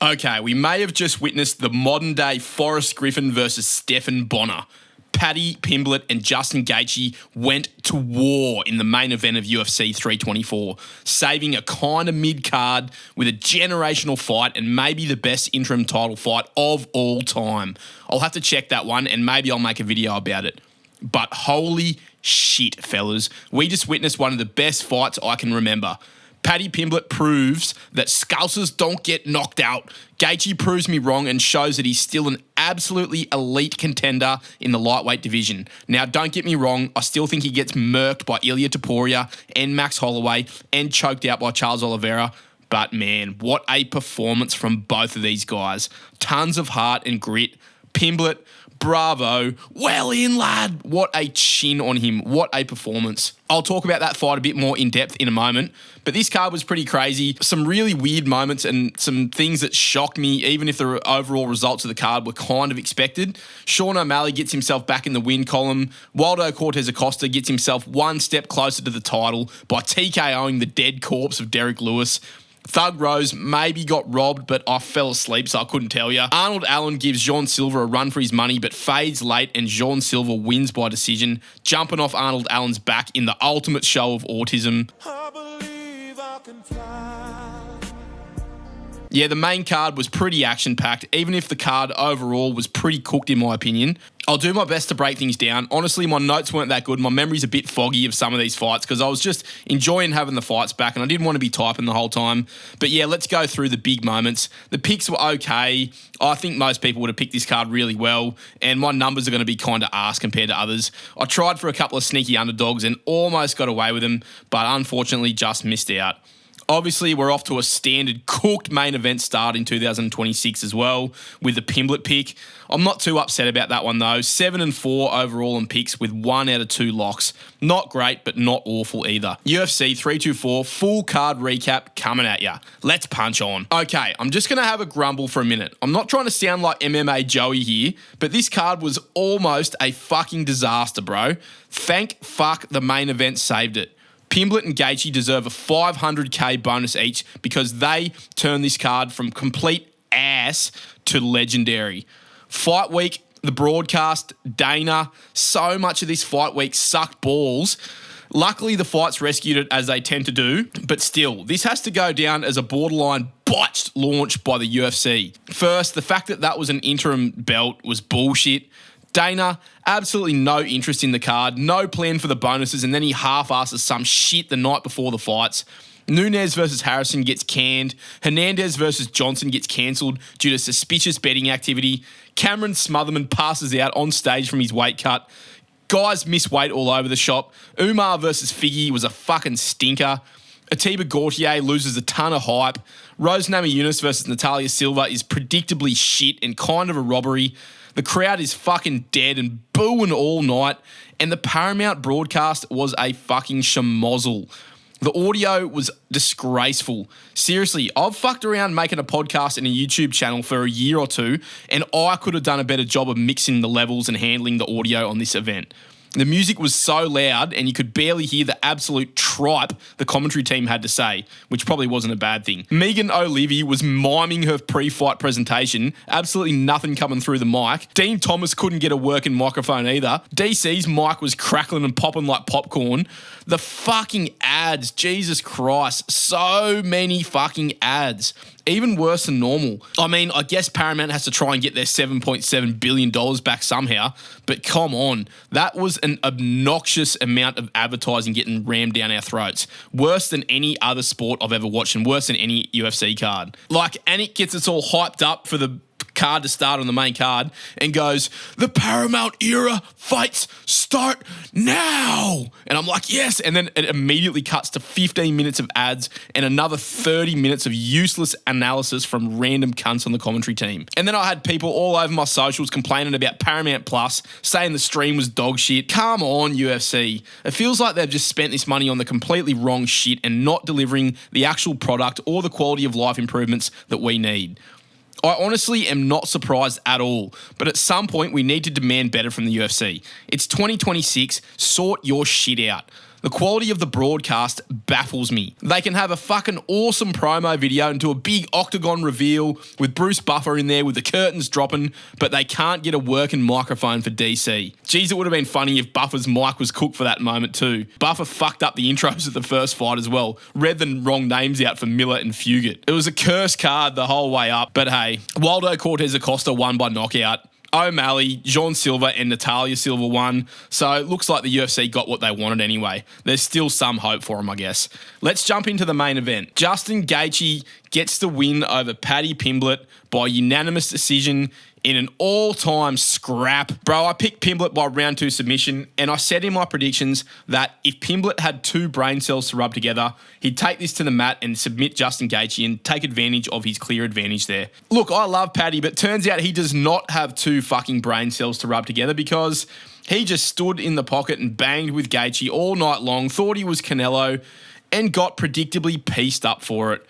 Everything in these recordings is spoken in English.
Okay, we may have just witnessed the modern-day Forrest Griffin versus Stephan Bonner. Paddy Pimblett and Justin Gaethje went to war in the main event of UFC 324, saving a kind of mid-card with a generational fight and maybe the best interim title fight of all time. I'll have to check that one and maybe I'll make a video about it. But holy shit, fellas, we just witnessed one of the best fights I can remember. Paddy Pimblett proves that Scousers don't get knocked out. Gaethje proves me wrong and shows that he's still an absolutely elite contender in the lightweight division. Now, don't get me wrong, I still think he gets murked by Ilia Topuria and Max Holloway and choked out by Charles Oliveira. But man, what a performance from both of these guys. Tons of heart and grit. Pimblett, bravo. Well in, lad. What a chin on him. What a performance. I'll talk about that fight a bit more in depth in a moment, but this card was pretty crazy. Some really weird moments and some things that shocked me, even if the overall results of the card were kind of expected. Sean O'Malley gets himself back in the win column. Waldo Cortez-Acosta gets himself one step closer to the title by TKOing the dead corpse of Derek Lewis. Thug Rose maybe got robbed, but I fell asleep, so I couldn't tell you. Arnold Allen gives Jean Silva a run for his money, but fades late, and Jean Silva wins by decision, jumping off Arnold Allen's back in the ultimate show of autism. I believe I can fly. Yeah, the main card was pretty action-packed, even if the card overall was pretty cooked in my opinion. I'll do my best to break things down. Honestly, my notes weren't that good. My memory's a bit foggy of some of these fights because I was just enjoying having the fights back and I didn't want to be typing the whole time. But yeah, let's go through the big moments. The picks were okay. I think most people would have picked this card really well, and my numbers are going to be kind of arse compared to others. I tried for a couple of sneaky underdogs and almost got away with them, but unfortunately just missed out. Obviously, we're off to a standard cooked main event start in 2026 as well with the Pimblett pick. I'm not too upset about that one though. 7-4 overall in picks with 1 out of 2 locks. Not great, but not awful either. UFC 324 full card recap coming at ya. Let's punch on. Okay, I'm just going to have a grumble for a minute. I'm not trying to sound like MMA Joey here, but this card was almost a fucking disaster, bro. Thank fuck the main event saved it. Pimblett and Gaethje deserve a $500K bonus each because they turned this card from complete ass to legendary. Fight week, the broadcast, Dana, so much of this fight week sucked balls. Luckily, the fights rescued it as they tend to do, but still, this has to go down as a borderline botched launch by the UFC. First, the fact that that was an interim belt was bullshit. Dana, absolutely no interest in the card, no plan for the bonuses, and then he half-asses some shit the night before the fights. Nunes versus Harrison gets canned. Hernandez versus Johnson gets cancelled due to suspicious betting activity. Cameron Smotherman passes out on stage from his weight cut. Guys miss weight all over the shop. Umar versus Figgy was a fucking stinker. Atiba Gautier loses a ton of hype. Rose Namajunas versus Natalia Silva is predictably shit and kind of a robbery. The crowd is fucking dead and booing all night, and the Paramount broadcast was a fucking schmozzle. The audio was disgraceful. Seriously, I've fucked around making a podcast and a YouTube channel for a year or two, and I could have done a better job of mixing the levels and handling the audio on this event. The music was so loud and you could barely hear the absolute tripe the commentary team had to say, which probably wasn't a bad thing. Megan O'Leary was miming her pre-fight presentation, absolutely nothing coming through the mic. Dean Thomas couldn't get a working microphone either. DC's mic was crackling and popping like popcorn. The fucking ads, Jesus Christ, so many fucking ads. Even worse than normal. I mean, I guess Paramount has to try and get their $7.7 billion back somehow, but come on. That was an obnoxious amount of advertising getting rammed down our throats. Worse than any other sport I've ever watched and worse than any UFC card. Like, Anik gets us all hyped up for the card to start on the main card and goes, "The Paramount era fights start now." And I'm like, yes. And then it immediately cuts to 15 minutes of ads and another 30 minutes of useless analysis from random cunts on the commentary team. And then I had people all over my socials complaining about Paramount Plus, saying the stream was dog shit. Come on, UFC. It feels like they've just spent this money on the completely wrong shit and not delivering the actual product or the quality of life improvements that we need. I honestly am not surprised at all, but at some point we need to demand better from the UFC. It's 2026, sort your shit out. The quality of the broadcast baffles me. They can have a fucking awesome promo video and do a big octagon reveal with Bruce Buffer in there with the curtains dropping, but they can't get a working microphone for DC. Geez, it would have been funny if Buffer's mic was cooked for that moment too. Buffer fucked up the intros of the first fight as well. Read the wrong names out for Miller and Fugitt. It was a curse card the whole way up, but hey, Waldo Cortez-Acosta won by knockout. O'Malley, Jean Silva and Natalia Silva won, so it looks like the UFC got what they wanted anyway. There's still some hope for them, I guess. Let's jump into the main event. Justin Gaethje gets the win over Paddy Pimblett by unanimous decision in an all-time scrap. Bro, I picked Pimblett by round 2 submission, and I said in my predictions that if Pimblett had 2 brain cells to rub together, he'd take this to the mat and submit Justin Gaethje and take advantage of his clear advantage there. Look, I love Paddy, but turns out he does not have 2 fucking brain cells to rub together because he just stood in the pocket and banged with Gaethje all night long, thought he was Canelo, and got predictably pieced up for it.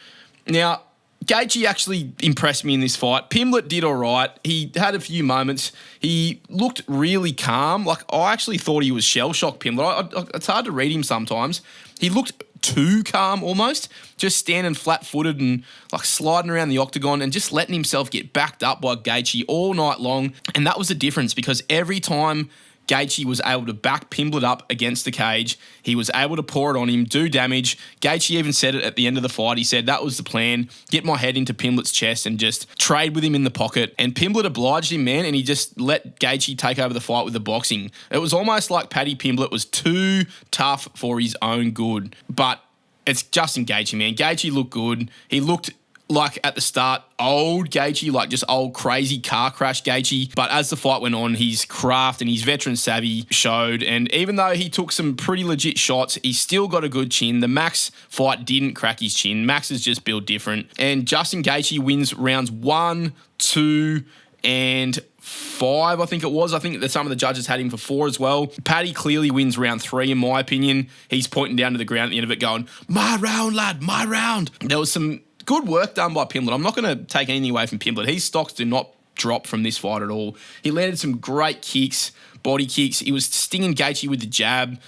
Now, Gaethje actually impressed me in this fight. Pimblett did all right. He had a few moments. He looked really calm. Like, I actually thought he was shell-shocked, Pimblett. It's hard to read him sometimes. He looked too calm almost, just standing flat-footed and like sliding around the octagon and just letting himself get backed up by Gaethje all night long. And that was the difference because every time Gaethje was able to back Pimblett up against the cage. He was able to pour it on him, do damage. Gaethje even said it at the end of the fight. He said that was the plan, get my head into Pimblett's chest and just trade with him in the pocket. And Pimblett obliged him, man, and he just let Gaethje take over the fight with the boxing. It was almost like Paddy Pimblett was too tough for his own good. But it's Justin Gaethje, man. Gaethje looked good. He looked like at the start, old Gaethje, like just old crazy car crash Gaethje. But as the fight went on, his craft and his veteran savvy showed. And even though he took some pretty legit shots, he still got a good chin. The Max fight didn't crack his chin. Max is just built different. And Justin Gaethje wins rounds 1, 2, and 5, I think it was. I think that some of the judges had him for 4 as well. Paddy clearly wins round 3, in my opinion. He's pointing down to the ground at the end of it going, "My round, lad, my round." There was some good work done by Pimblett. I'm not going to take anything away from Pimblett. His stocks do not drop from this fight at all. He landed some great kicks, body kicks. He was stinging Gaethje with the jab,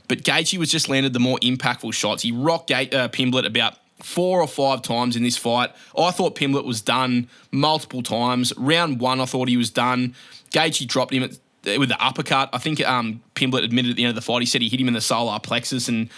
but Gaethje was just landed the more impactful shots. He rocked Pimblett about 4 or 5 times in this fight. I thought Pimblett was done multiple times. Round 1, I thought he was done. Gaethje dropped him with the uppercut. I think Pimblett admitted at the end of the fight, he said he hit him in the solar plexus and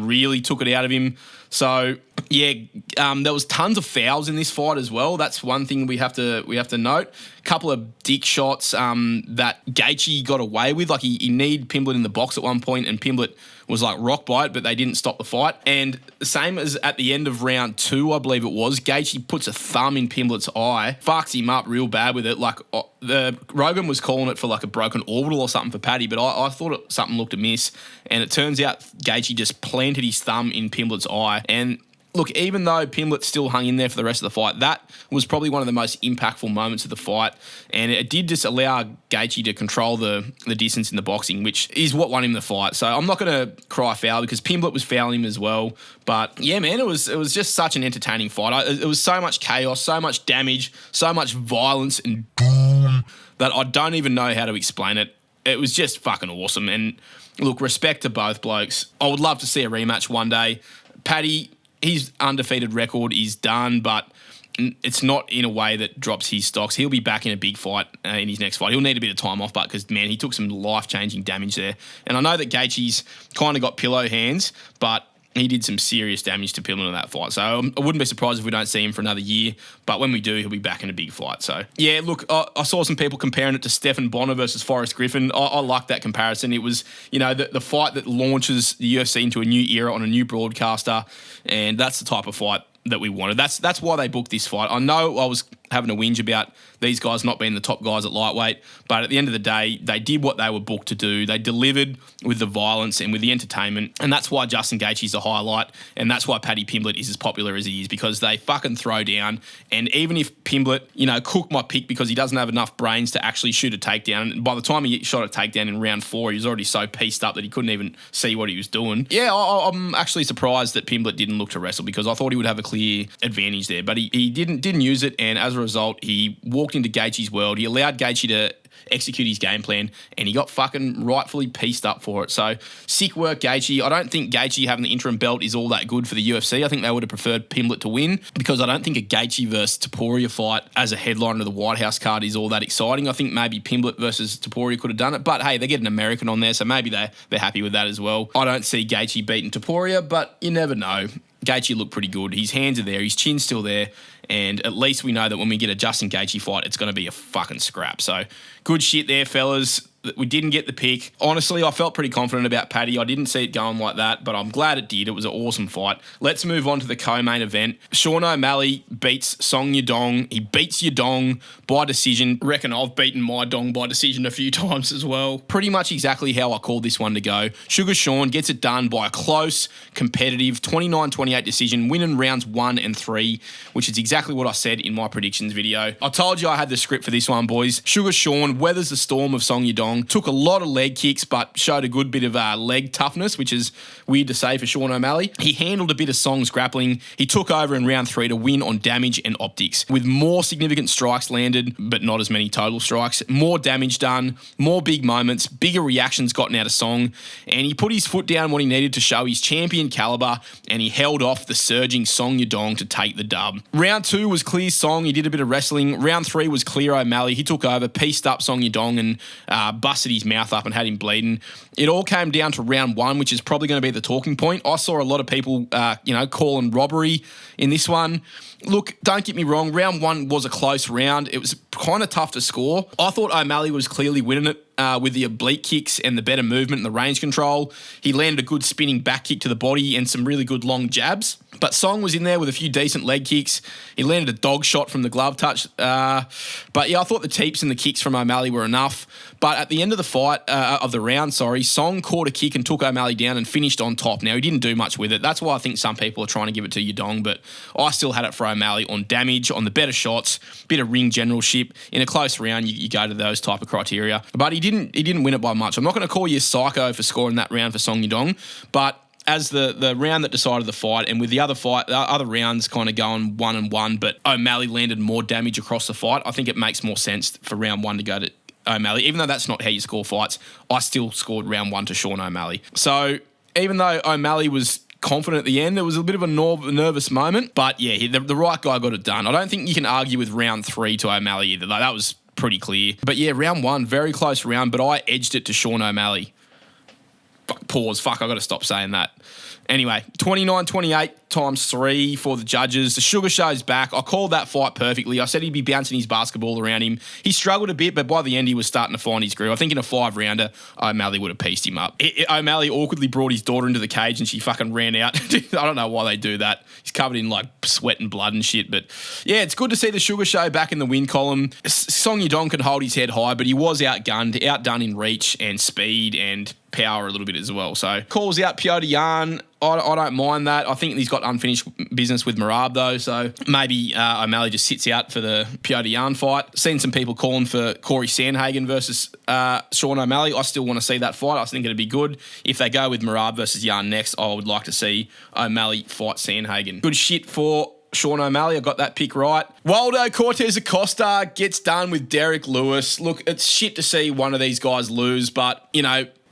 really took it out of him. So yeah, there was tons of fouls in this fight as well. That's one thing we have to note. A couple of dick shots that Gaethje got away with. Like he kneed Pimblett in the box at one point, and Pimblett was like rock by it, but they didn't stop the fight. And the same as at the end of round 2, I believe it was, Gaethje puts a thumb in Pimblett's eye, fucks him up real bad with it. Like the Rogan was calling it for like a broken orbital or something for Paddy, but I thought something looked amiss. And it turns out Gaethje just planted his thumb in Pimblett's eye. And look, even though Pimblett still hung in there for the rest of the fight, that was probably one of the most impactful moments of the fight. And it did just allow Gaethje to control the distance in the boxing, which is what won him the fight. So I'm not going to cry foul because Pimblett was fouling him as well. But yeah, man, it was just such an entertaining fight. It was so much chaos, so much damage, so much violence and boom that I don't even know how to explain it. It was just fucking awesome. And look, respect to both blokes. I would love to see a rematch one day. Paddy, his undefeated record is done, but it's not in a way that drops his stocks. He'll be back in a big fight in his next fight. He'll need a bit of time off, but because, man, he took some life-changing damage there. And I know that Gaethje's kind of got pillow hands, but he did some serious damage to Pimblett in that fight. So I wouldn't be surprised if we don't see him for another year. But when we do, he'll be back in a big fight. So, yeah, look, I saw some people comparing it to Stephen Bonner versus Forrest Griffin. I like that comparison. It was, the fight that launches the UFC into a new era on a new broadcaster. And that's the type of fight that we wanted. That's why they booked this fight. I know I was having a whinge about these guys not being the top guys at lightweight, but at the end of the day, they did what they were booked to do. They delivered with the violence and with the entertainment, and that's why Justin Gaethje is the highlight, and that's why Paddy Pimblett is as popular as he is, because they fucking throw down. And even if Pimblett, cooked my pick because he doesn't have enough brains to actually shoot a takedown, and by the time he shot a takedown in round 4, he was already so pieced up that he couldn't even see what he was doing. Yeah, I'm actually surprised that Pimblett didn't look to wrestle because I thought he would have a clear advantage there, but he didn't use it, and as a a result, he walked into Gaethje's world. He allowed Gaethje to execute his game plan, and he got fucking rightfully pieced up for it. So, sick work, Gaethje. I don't think Gaethje having the interim belt is all that good for the UFC. I think they would have preferred Pimblett to win, because I don't think a Gaethje versus Topuria fight as a headliner to the White House card is all that exciting. I think maybe Pimblett versus Topuria could have done it, but hey, they get an American on there, so maybe they're happy with that as well. I don't see Gaethje beating Topuria, but you never know. Gaethje looked pretty good. His hands are there. His chin's still there. And at least we know that when we get a Justin Gaethje fight, it's going to be a fucking scrap. So good shit there, fellas. We didn't get the pick. Honestly, I felt pretty confident about Paddy. I didn't see it going like that, but I'm glad it did. It was an awesome fight. Let's move on to the co-main event. Sean O'Malley beats Song Yadong. He beats Yadong by decision. Reckon I've beaten my dong by decision a few times as well. Pretty much exactly how I called this one to go. Sugar Sean gets it done by a close, competitive 29-28 decision, winning rounds 1 and 3, which is exactly what I said in my predictions video. I told you I had the script for this one, boys. Sugar Sean weathers the storm of Song Yadong. Took a lot of leg kicks, but showed a good bit of leg toughness, which is weird to say for Sean O'Malley. He handled a bit of Song's grappling. He took over in round 3 to win on damage and optics, with more significant strikes landed, but not as many total strikes. More damage done, more big moments, bigger reactions gotten out of Song, and he put his foot down when he needed to show his champion caliber, and he held off the surging Song Yadong to take the dub. Round 2 was clear Song. He did a bit of wrestling. Round 3 was clear O'Malley. He took over, pieced up Song Yadong, and busted his mouth up and had him bleeding. It all came down to round 1, which is probably going to be the talking point. I saw a lot of people, calling robbery in this one. Look, don't get me wrong, round 1 was a close round. It was kind of tough to score. I thought O'Malley was clearly winning it with the oblique kicks and the better movement and the range control. He landed a good spinning back kick to the body and some really good long jabs. But Song was in there with a few decent leg kicks. He landed a dog shot from the glove touch. But yeah, I thought the teeps and the kicks from O'Malley were enough. But at the end of the round, Song caught a kick and took O'Malley down and finished on top. Now, he didn't do much with it. That's why I think some people are trying to give it to Yadong, but I still had it for O'Malley on damage, on the better shots, bit of ring generalship. In a close round, you go to those type of criteria. But he didn't win it by much. I'm not going to call you a psycho for scoring that round for Song Yadong, but as the round that decided the fight, and with the other rounds kind of going 1-1, but O'Malley landed more damage across the fight, I think it makes more sense for round 1 to go to O'Malley. Even though that's not how you score fights, I still scored round 1 to Sean O'Malley. So even though O'Malley was confident at the end, there was a bit of a nervous moment, but yeah, the right guy got it done. I don't think you can argue with round 3 to O'Malley either, though. That was pretty clear. But yeah, round 1, very close round, but I edged it to Sean O'Malley. I got to stop saying that. Anyway, 29-28 times 3 for the judges. The Sugar Show's back. I called that fight perfectly. I said he'd be bouncing his basketball around him. He struggled a bit, but by the end he was starting to find his groove. I think in a 5-rounder, O'Malley would have pieced him up. O'Malley awkwardly brought his daughter into the cage and she fucking ran out. I don't know why they do that. He's covered in like sweat and blood and shit. But yeah, it's good to see the Sugar Show back in the win column. Song Yadong can hold his head high, but he was outdone in reach and speed and power a little bit as well. So calls out Piotr Jan. I don't mind that. I think he's got unfinished business with Merab though, so maybe O'Malley just sits out for the Piotr Jan fight. Seen some people calling for Corey Sandhagen versus Sean O'Malley. I still want to see that fight. I think it'd be good. If they go with Merab versus Jan next, I would like to see O'Malley fight Sandhagen. Good shit for Sean O'Malley. I got that pick right. Waldo Cortez-Acosta gets done with Derek Lewis. Look, it's shit to see one of these guys lose, but,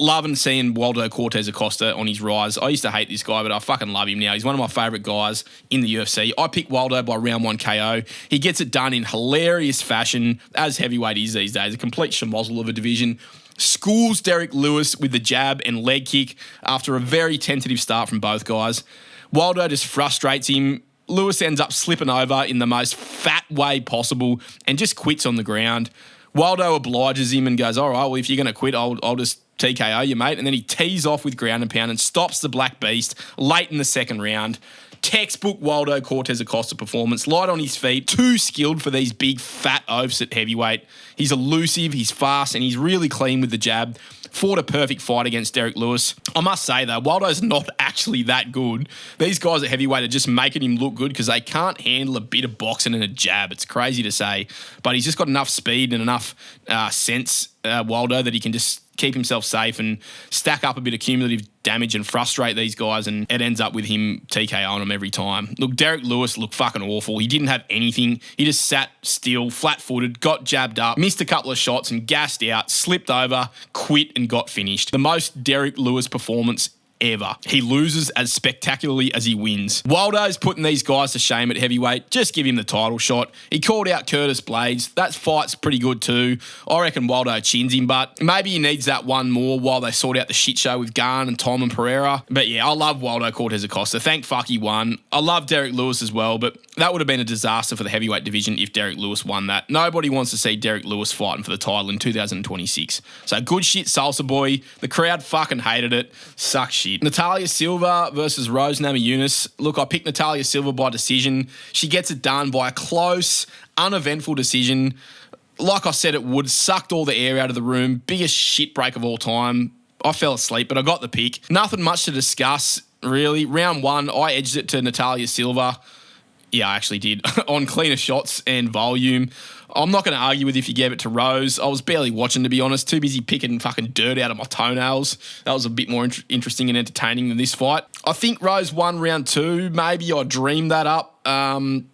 loving seeing Waldo Cortez-Acosta on his rise. I used to hate this guy, but I fucking love him now. He's one of my favourite guys in the UFC. I picked Waldo by round 1 KO. He gets it done in hilarious fashion, as heavyweight is these days. A complete schmozzle of a division. Schools Derek Lewis with the jab and leg kick after a very tentative start from both guys. Waldo just frustrates him. Lewis ends up slipping over in the most fat way possible and just quits on the ground. Waldo obliges him and goes, all right, well, if you're going to quit, I'll just TKO you, mate. And then he tees off with ground and pound and stops the Black Beast late in the second round. Textbook Waldo Cortez-Acosta performance. Light on his feet. Too skilled for these big fat oafs at heavyweight. He's elusive, he's fast, and he's really clean with the jab. Fought a perfect fight against Derek Lewis. I must say, though, Waldo's not actually that good. These guys at heavyweight are just making him look good because they can't handle a bit of boxing and a jab. It's crazy to say. But he's just got enough speed and enough sense, Waldo, that he can just keep himself safe and stack up a bit of cumulative damage and frustrate these guys, and it ends up with him TKOing them every time. Look, Derek Lewis looked fucking awful. He didn't have anything. He just sat still, flat-footed, got jabbed up, missed a couple of shots and gassed out, slipped over, quit and got finished. The most Derek Lewis performance ever. He loses as spectacularly as he wins. Waldo's putting these guys to shame at heavyweight. Just give him the title shot. He called out Curtis Blades. That fight's pretty good too. I reckon Waldo chins him, but maybe he needs that one more while they sort out the shit show with Garn and Tom and Pereira. But yeah, I love Waldo Cortez-Acosta. Thank fuck he won. I love Derek Lewis as well, but that would have been a disaster for the heavyweight division if Derek Lewis won that. Nobody wants to see Derek Lewis fighting for the title in 2026. So good shit, Salsa Boy. The crowd fucking hated it. Suck shit. Natalia Silva versus Rose Namajunas. Look, I picked Natalia Silva by decision. She gets it done by a close, uneventful decision. Like I said it would, sucked all the air out of the room. Biggest shit break of all time. I fell asleep, but I got the pick. Nothing much to discuss, really. Round one, I edged it to Natalia Silva. Yeah, I actually did. On cleaner shots and volume. I'm not going to argue with if you gave it to Rose. I was barely watching, to be honest. Too busy picking fucking dirt out of my toenails. That was a bit more interesting and entertaining than this fight. I think Rose won round two. Maybe I dreamed that up.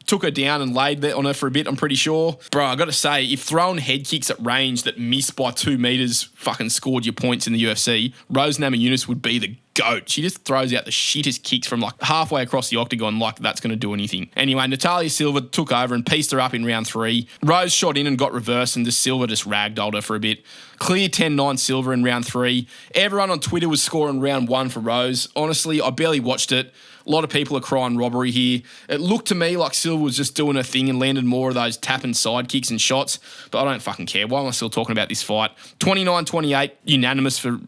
Took her down and laid there on her for a bit, I'm pretty sure. Bro, I got to say, if throwing head kicks at range that missed by 2 meters fucking scored your points in the UFC, Rose Namajunas would be the GOAT. She just throws out the shittest kicks from like halfway across the octagon like that's going to do anything. Anyway, Natalia Silva took over and pieced her up in round three. Rose shot in and got reversed, and the Silva just ragdolled her for a bit. Clear 10-9 Silva in round three. Everyone on Twitter was scoring round one for Rose. Honestly, I barely watched it. A lot of people are crying robbery here. It looked to me like Silva was just doing her thing and landed more of those tapping side kicks and shots, but I don't fucking care. Why am I still talking about this fight? 29-28, unanimous for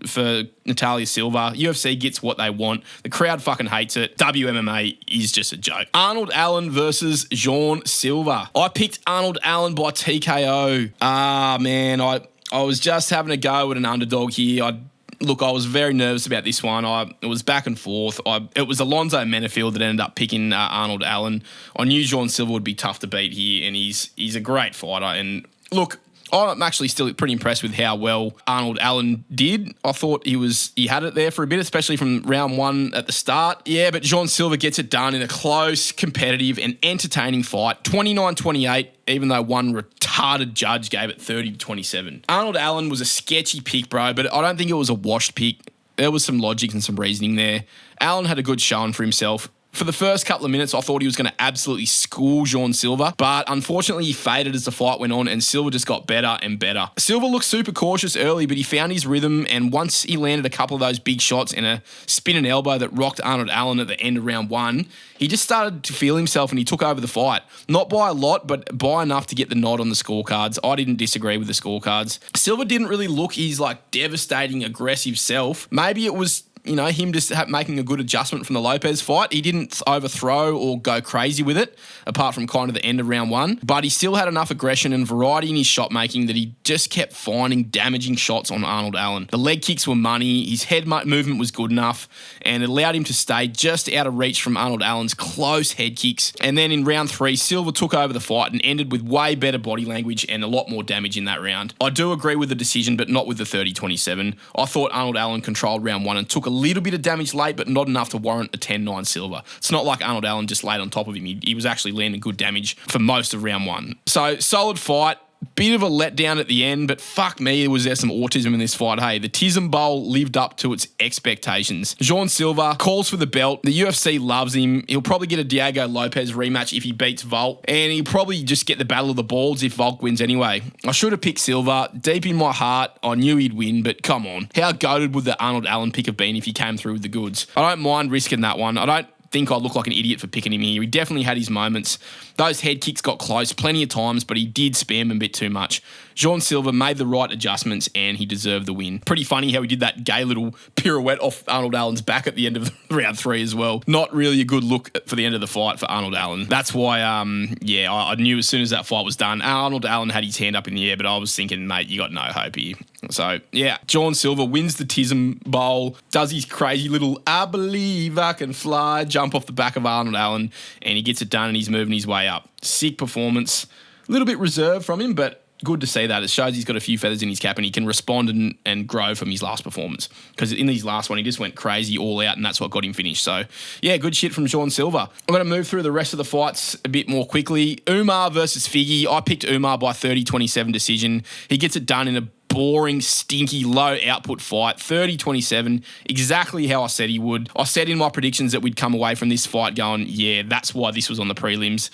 Natalia Silva. UFC gets what they want. The crowd fucking hates it. WMMA is just a joke. Arnold Allen versus Jean Silva. I picked Arnold Allen by TKO. Man, I was just having a go at an underdog here. Look, I was very nervous about this one. It was back and forth. It was Alonzo Menafield that ended up picking Arnold Allen. I knew Jean Silva would be tough to beat here, and he's a great fighter. And look, I'm actually still pretty impressed with how well Arnold Allen did. I thought he had it there for a bit, especially from round one at the start. Yeah, but Jean Silva gets it done in a close, competitive, and entertaining fight. 29-28, even though one retarded judge gave it 30-27. Arnold Allen was a sketchy pick, bro, but I don't think it was a washed pick. There was some logic and some reasoning there. Allen had a good showing for himself. For the first couple of minutes, I thought he was going to absolutely school Jean Silva, but unfortunately he faded as the fight went on and Silva just got better and better. Silva looked super cautious early, but he found his rhythm, and once he landed a couple of those big shots and a spin and elbow that rocked Arnold Allen at the end of round one, he just started to feel himself and he took over the fight. Not by a lot, but by enough to get the nod on the scorecards. I didn't disagree with the scorecards. Silva didn't really look his like devastating, aggressive self. Maybe it was him just making a good adjustment from the Lopez fight. He didn't overthrow or go crazy with it, apart from kind of the end of round one. But he still had enough aggression and variety in his shot making that he just kept finding damaging shots on Arnold Allen. The leg kicks were money. His head movement was good enough, and it allowed him to stay just out of reach from Arnold Allen's close head kicks. And then in round three, Silva took over the fight and ended with way better body language and a lot more damage in that round. I do agree with the decision, but not with the 30-27. I thought Arnold Allen controlled round one and took a little bit of damage late, but not enough to warrant a 10-9 Silva. It's not like Arnold Allen just laid on top of him. He was actually landing good damage for most of round one. So, solid fight. Bit of a letdown at the end, but fuck me, was there some autism in this fight. Hey, the Tism Bowl lived up to its expectations. Jean Silva calls for the belt. The UFC loves him. He'll probably get a Diego Lopez rematch if he beats Volk, and he'll probably just get the battle of the balls if Volk wins anyway. I should have picked Silva. Deep in my heart, I knew he'd win, but come on. How goated would the Arnold Allen pick have been if he came through with the goods? I don't mind risking that one. I don't think I look like an idiot for picking him here. He definitely had his moments. Those head kicks got close plenty of times, but he did spam them a bit too much. Jean Silva made the right adjustments and he deserved the win. Pretty funny how he did that gay little pirouette off Arnold Allen's back at the end of round three as well. Not really a good look for the end of the fight for Arnold Allen. That's why, I knew as soon as that fight was done, Arnold Allen had his hand up in the air, but I was thinking, mate, you got no hope here. So, yeah, Jean Silva wins the Tism Bowl, does his crazy little I believe I can fly jump off the back of Arnold Allen, and he gets it done and he's moving his way up. Sick performance. A little bit reserved from him, but good to see that. It shows he's got a few feathers in his cap and he can respond and grow from his last performance. Because in his last one, he just went crazy all out and that's what got him finished. So, yeah, good shit from Sean Silva. I'm going to move through the rest of the fights a bit more quickly. Umar versus Figgy. I picked Umar by 30-27 decision. He gets it done in a boring, stinky, low output fight, 30-27, exactly how I said he would. I said in my predictions that we'd come away from this fight going, yeah, that's why this was on the prelims.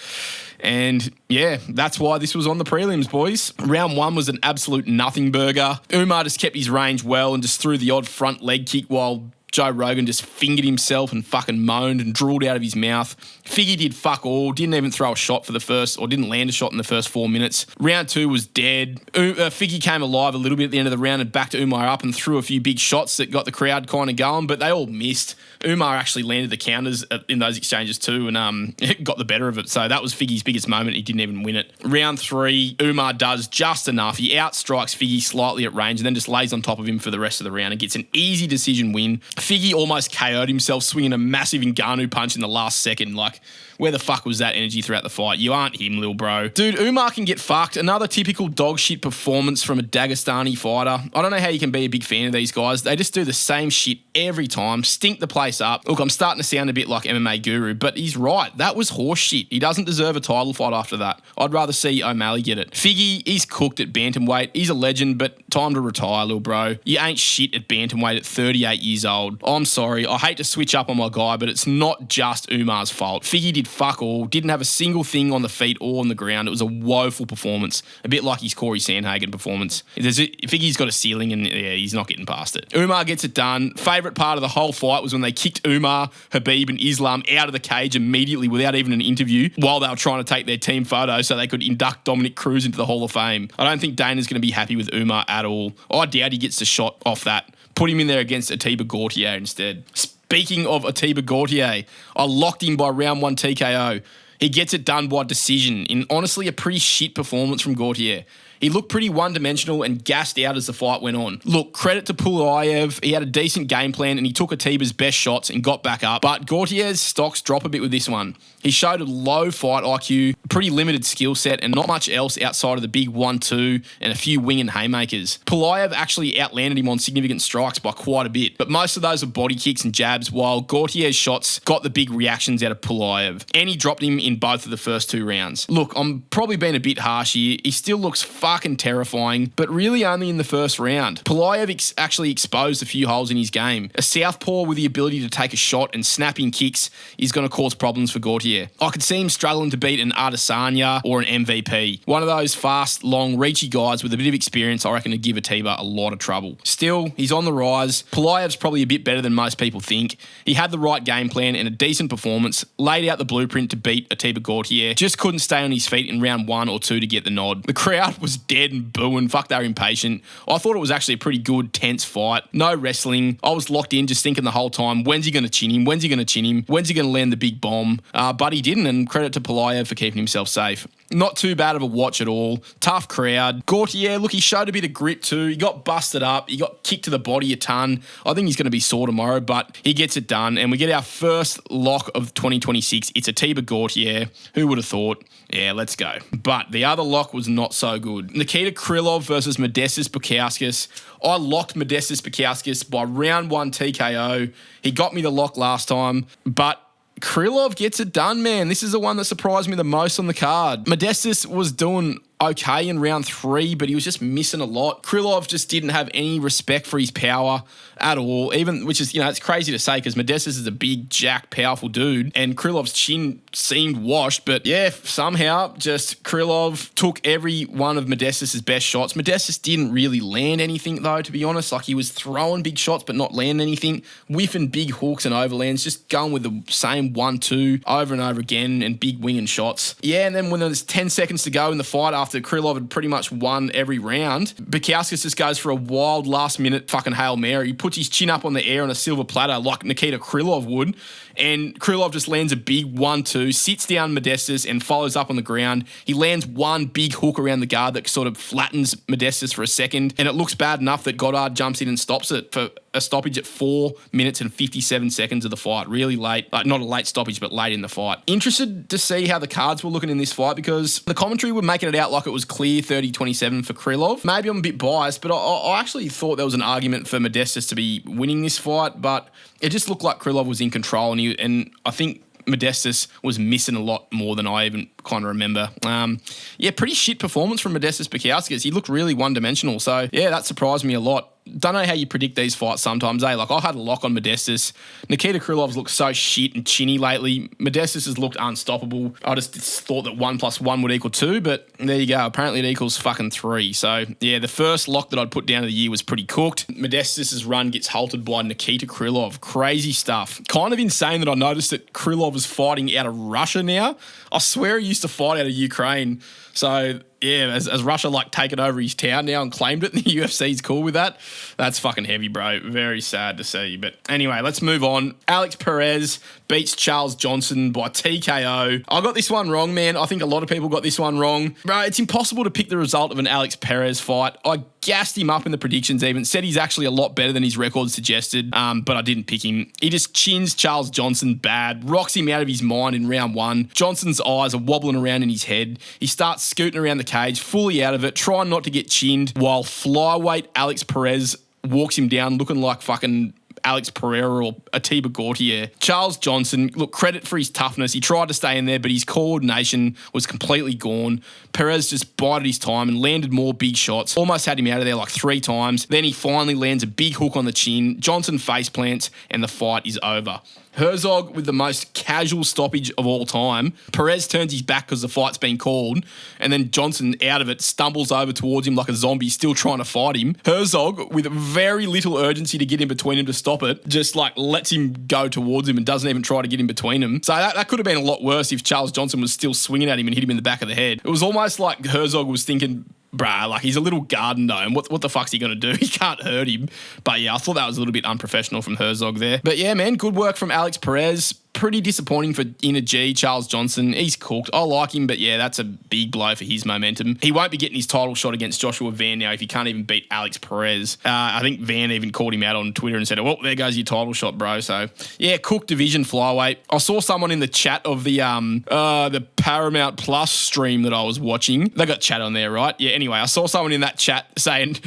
And yeah, that's why this was on the prelims, boys. Round 1 was an absolute nothing burger. Umar just kept his range well and just threw the odd front leg kick while Joe Rogan just fingered himself and fucking moaned and drooled out of his mouth. Figgy did fuck all, didn't even throw a shot for the first, or didn't land a shot in the first 4 minutes. Round 2 was dead. Figgy came alive a little bit at the end of the round and backed Umar up and threw a few big shots that got the crowd kind of going, but they all missed. Umar actually landed the counters in those exchanges too and got the better of it. So that was Figgy's biggest moment. He didn't even win it. Round 3, Umar does just enough. He outstrikes Figgy slightly at range and then just lays on top of him for the rest of the round and gets an easy decision win. Figgy almost KO'd himself swinging a massive Ngannou punch in the last second. Like, where the fuck was that energy throughout the fight? You aren't him, little bro. Dude, Umar can get fucked. Another typical dog shit performance from a Dagestani fighter. I don't know how you can be a big fan of these guys. They just do the same shit every time, stink the place up. Look, I'm starting to sound a bit like MMA Guru, but he's right. That was horse shit. He doesn't deserve a title fight after that. I'd rather see O'Malley get it. Figgy, he's cooked at bantamweight. He's a legend, but time to retire, little bro. You ain't shit at bantamweight at 38 years old. I'm sorry. I hate to switch up on my guy, but it's not just Umar's fault. Figgy did fuck all, didn't have a single thing on the feet or on the ground. It was a woeful performance, a bit like his Corey Sandhagen performance. Figgy's got a ceiling and yeah, he's not getting past it. Umar gets it done. Favourite part of the whole fight was when they kicked Umar, Habib and Islam out of the cage immediately without even an interview while they were trying to take their team photo so they could induct Dominic Cruz into the Hall of Fame. I don't think Dana's going to be happy with Umar at all. I doubt he gets the shot off that. Put him in there against Atiba Gautier instead. Speaking of Atiba Gautier, I locked him by round 1 TKO. He gets it done by decision in honestly a pretty shit performance from Gautier. He looked pretty one-dimensional and gassed out as the fight went on. Look, credit to Pulyaev. He had a decent game plan and he took Atiba's best shots and got back up. But Gautier's stocks drop a bit with this one. He showed a low fight IQ, pretty limited skill set, and not much else outside of the big 1-2 and a few wing and haymakers. Pulyaev actually outlanded him on significant strikes by quite a bit, but most of those were body kicks and jabs, while Gautier's shots got the big reactions out of Pulyaev. And he dropped him in both of the first 2 rounds. Look, I'm probably being a bit harsh here. He still looks fucking terrifying, but really only in the first round. Pulyaev actually exposed a few holes in his game. A southpaw with the ability to take a shot and snapping kicks is going to cause problems for Gautier. I could see him struggling to beat an Adesanya or an MVP. One of those fast, long, reachy guys with a bit of experience, I reckon, to give Atiba a lot of trouble. Still, he's on the rise. Pulaev's probably a bit better than most people think. He had the right game plan and a decent performance, laid out the blueprint to beat Atiba Gautier, just couldn't stay on his feet in round 1 or 2 to get the nod. The crowd was dead and booing. Fuck, they were impatient. I thought it was actually a pretty good, tense fight. No wrestling. I was locked in just thinking the whole time, when's he going to chin him? When's he going to chin him? When's he going to land the big bomb? But he didn't, and credit to Pulyaev for keeping himself safe. Not too bad of a watch at all. Tough crowd. Gautier, look, he showed a bit of grit too. He got busted up. He got kicked to the body a ton. I think he's going to be sore tomorrow, but he gets it done. And we get our first lock of 2026. It's Atiba Gautier. Who would have thought? Yeah, let's go. But the other lock was not so good. Nikita Krylov versus Modestas Bukauskaus. I locked Modestas Bukauskaus by round 1 TKO. He got me the lock last time, but Krylov gets it done, man. This is the one that surprised me the most on the card. Modestas was doing okay in round 3, but he was just missing a lot. Krylov just didn't have any respect for his power at all, even, which is, it's crazy to say because Modestas is a big, jack, powerful dude, and Krylov's chin seemed washed, but yeah, somehow just Krylov took every one of Modestas' best shots. Modestas didn't really land anything though, to be honest. Like, he was throwing big shots but not landing anything, whiffing big hooks and overlands, just going with the same 1-2 over and over again and big winging shots. Yeah, and then when there was 10 seconds to go in the fight after Krylov had pretty much won every round, Bukauskaus just goes for a wild last-minute fucking Hail Mary. He puts his chin up on the air on a silver platter like Nikita Krylov would, and Krylov just lands a big 1-2, sits down Modestas and follows up on the ground. He lands one big hook around the guard that sort of flattens Modestas for a second, and it looks bad enough that Goddard jumps in and stops it for a stoppage at 4 minutes and 57 seconds of the fight. Really late. Not a late stoppage, but late in the fight. Interested to see how the cards were looking in this fight because the commentary were making it out like it was clear 30-27 for Krylov. Maybe I'm a bit biased, but I actually thought there was an argument for Modestas to be winning this fight, but it just looked like Krylov was in control, and I think Modestas was missing a lot more than I even kind of remember. Pretty shit performance from Modestas Bukauskaus. He looked really one-dimensional. So, yeah, that surprised me a lot. Don't know how you predict these fights sometimes, eh? Like, I had a lock on Modestas. Nikita Krylov's looked so shit and chinny lately. Modestas has looked unstoppable. I just thought that 1 + 1 would equal 2, but there you go. Apparently it equals fucking 3. So, yeah, the first lock that I'd put down of the year was pretty cooked. Modestas' run gets halted by Nikita Krylov. Crazy stuff. Kind of insane that I noticed that Krylov is fighting out of Russia now. I swear he used to fight out of Ukraine. So, yeah, as Russia, taken over his town now and claimed it, and the UFC's cool with that. That's fucking heavy, bro. Very sad to see. But anyway, let's move on. Alex Perez beats Charles Johnson by TKO. I got this one wrong, man. I think a lot of people got this one wrong. Bro, it's impossible to pick the result of an Alex Perez fight. I gassed him up in the predictions even, said he's actually a lot better than his record suggested, but I didn't pick him. He just chins Charles Johnson bad, rocks him out of his mind in round 1. Johnson's eyes are wobbling around in his head. He starts scooting around the cage, fully out of it, trying not to get chinned, while flyweight Alex Perez walks him down looking like fucking Alex Pereira or Atiba Gautier. Charles Johnson, look, credit for his toughness. He tried to stay in there, but his coordination was completely gone. Perez just bided his time and landed more big shots. Almost had him out of there 3 times. Then he finally lands a big hook on the chin. Johnson face plants and the fight is over. Herzog with the most casual stoppage of all time. Perez turns his back because the fight's been called, and then Johnson, out of it, stumbles over towards him like a zombie, still trying to fight him. Herzog, with very little urgency to get in between him to stop it, just lets him go towards him and doesn't even try to get in between him. So that could have been a lot worse if Charles Johnson was still swinging at him and hit him in the back of the head. It was almost like Herzog was thinking, bruh, he's a little garden gnome. What the fuck's he going to do? He can't hurt him. But yeah, I thought that was a little bit unprofessional from Herzog there. But yeah, man, good work from Alex Perez. Pretty disappointing for Inner G, Charles Johnson. He's cooked. I like him, but yeah, that's a big blow for his momentum. He won't be getting his title shot against Joshua Van now if he can't even beat Alex Perez. I think Van even called him out on Twitter and said, well, there goes your title shot, bro. So yeah, cooked division flyweight. I saw someone in the chat of the Paramount Plus stream that I was watching. They got chat on there, right? Yeah, anyway, I saw someone in that chat saying,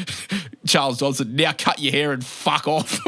Charles Johnson, now cut your hair and fuck off.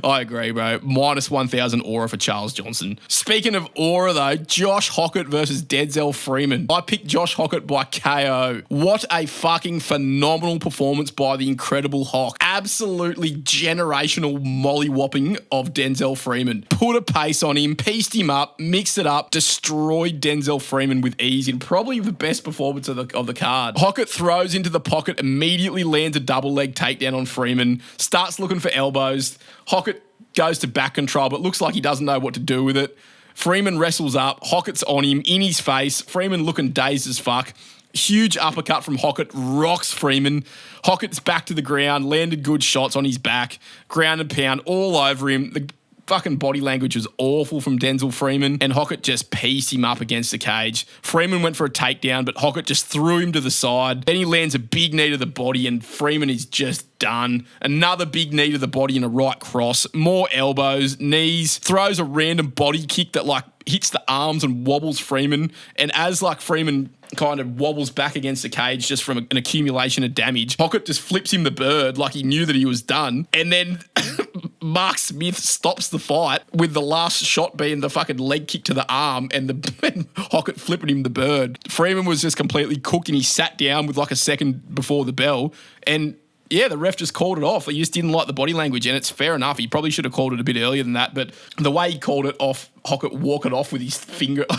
I agree, bro. Minus 1,000 aura for Charles Johnson. Speaking of aura, though, Josh Hokit versus Denzel Freeman. I picked Josh Hokit by KO. What a fucking phenomenal performance by the incredible Hok. Absolutely generational mollywhopping of Denzel Freeman. Put a pace on him, pieced him up, mixed it up, destroyed Denzel Freeman with ease in probably the best performance of the card. Hokit throws into the pocket, immediately lands a double leg takedown on Freeman, starts looking for elbows. Hokit goes to back control, but looks like he doesn't know what to do with it. Freeman wrestles up. Hokit's on him, in his face. Freeman looking dazed as fuck. Huge uppercut from Hokit, rocks Freeman. Hokit's back to the ground, landed good shots on his back, ground and pound all over him. The fucking body language was awful from Denzel Freeman, and Hokit just pieced him up against the cage. Freeman went for a takedown, but Hokit just threw him to the side. Then he lands a big knee to the body, and Freeman is just done. Another big knee to the body and a right cross. More elbows, knees, throws a random body kick that hits the arms and wobbles Freeman. And as Freeman kind of wobbles back against the cage just from an accumulation of damage, Hokit just flips him the bird like he knew that he was done. And then Mark Smith stops the fight with the last shot being the fucking leg kick to the arm and Hokit flipping him the bird. Freeman was just completely cooked and he sat down with a second before the bell, and yeah, the ref just called it off. He just didn't like the body language, and it's fair enough. He probably should have called it a bit earlier than that, but the way he called it off, Hokit walking off with his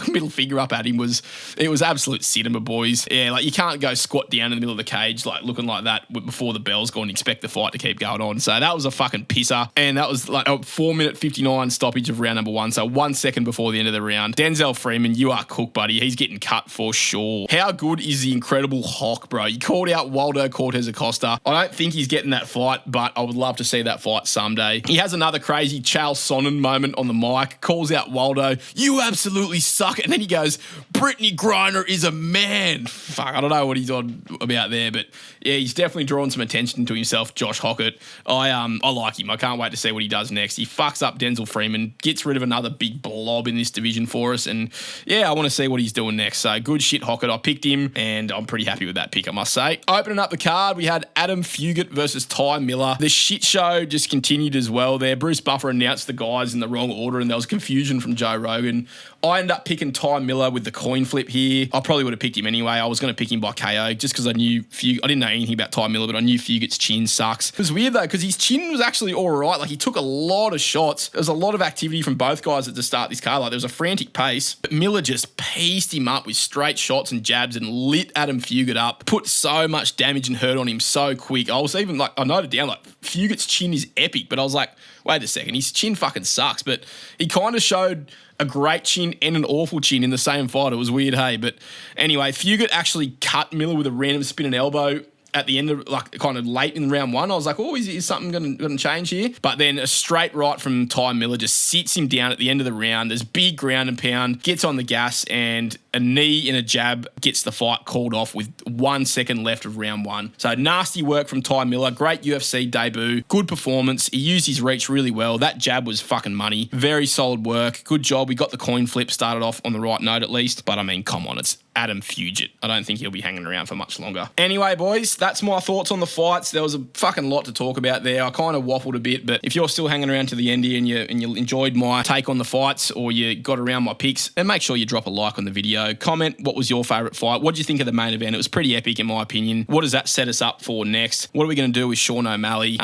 middle finger up at him was absolute cinema, boys. Yeah, you can't go squat down in the middle of the cage looking like that before the bell's gone and expect the fight to keep going on. So that was a fucking pisser, and that was a 4-minute 59 stoppage of round number 1, so 1 second before the end of the round. Denzel Freeman, you are cooked, buddy. He's getting cut for sure. How good is the incredible Hok, bro? He called out Waldo Cortez-Acosta. I don't think he's getting that fight, but I would love to see that fight someday. He has another crazy Chael Sonnen moment on the mic, calls out Waldo, you absolutely suck. And then he goes, Brittany Griner is a man. Fuck, I don't know what he's on about there, but yeah, he's definitely drawn some attention to himself, Josh Hokit. I like him. I can't wait to see what he does next. He fucks up Denzel Freeman, gets rid of another big blob in this division for us, and yeah, I want to see what he's doing next. So good shit, Hokit. I picked him, and I'm pretty happy with that pick, I must say. Opening up the card, we had Adam Fugitt versus Ty Miller. The shit show just continued as well there. Bruce Buffer announced the guys in the wrong order, and there was confusion from Joe Rogan. I ended up picking Ty Miller with the coin flip here. I probably would have picked him anyway. I was going to pick him by KO just because I knew I didn't know anything about Ty Miller, but I knew Fugitt's chin sucks. It was weird though because his chin was actually all right. Like he took a lot of shots. There was a lot of activity from both guys at the start of this card. Like there was a frantic pace, but Miller just pieced him up with straight shots and jabs and lit Adam Fugitt up. Put so much damage and hurt on him so quick. I was even like, I noted down like Fugitt's chin is epic, but I was like, wait a second, his chin fucking sucks. But he kind of showed a great chin and an awful chin in the same fight. It was weird, hey? But anyway, Fugitt actually cut Miller with a random spinning elbow at the end of, like, kind of late in round one. I was like, oh, is something going to change here? But then a straight right from Ty Miller just sits him down at the end of the round. There's big ground and pound, gets on the gas, and a knee and a jab gets the fight called off with 1 second left of round one. So nasty work from Ty Miller. Great UFC debut. Good performance. He used his reach really well. That jab was fucking money. Very solid work. Good job. We got the coin flip started off on the right note at least. But I mean, come on, it's Adam Fugitt. I don't think he'll be hanging around for much longer. Anyway, boys, that's my thoughts on the fights. There was a fucking lot to talk about there. I kind of waffled a bit, but if you're still hanging around to the end here and you enjoyed my take on the fights or you got around my picks, then make sure you drop a like on the video. Comment what was your favourite fight. What do you think of the main event? It was pretty epic in my opinion. What does that set us up for next? What are we going to do with Sean O'Malley?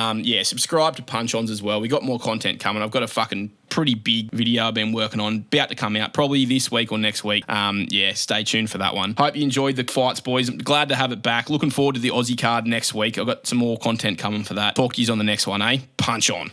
Subscribe to Punch-Ons as well. We got more content coming. I've got a fucking pretty big video I've been working on, about to come out probably this week or next week. Stay tuned for that one. Hope you enjoyed the fights, boys. I'm glad to have it back. Looking forward to the Aussie card next week. I've got some more content coming for that. Talk to you on the next one, eh? Punch on.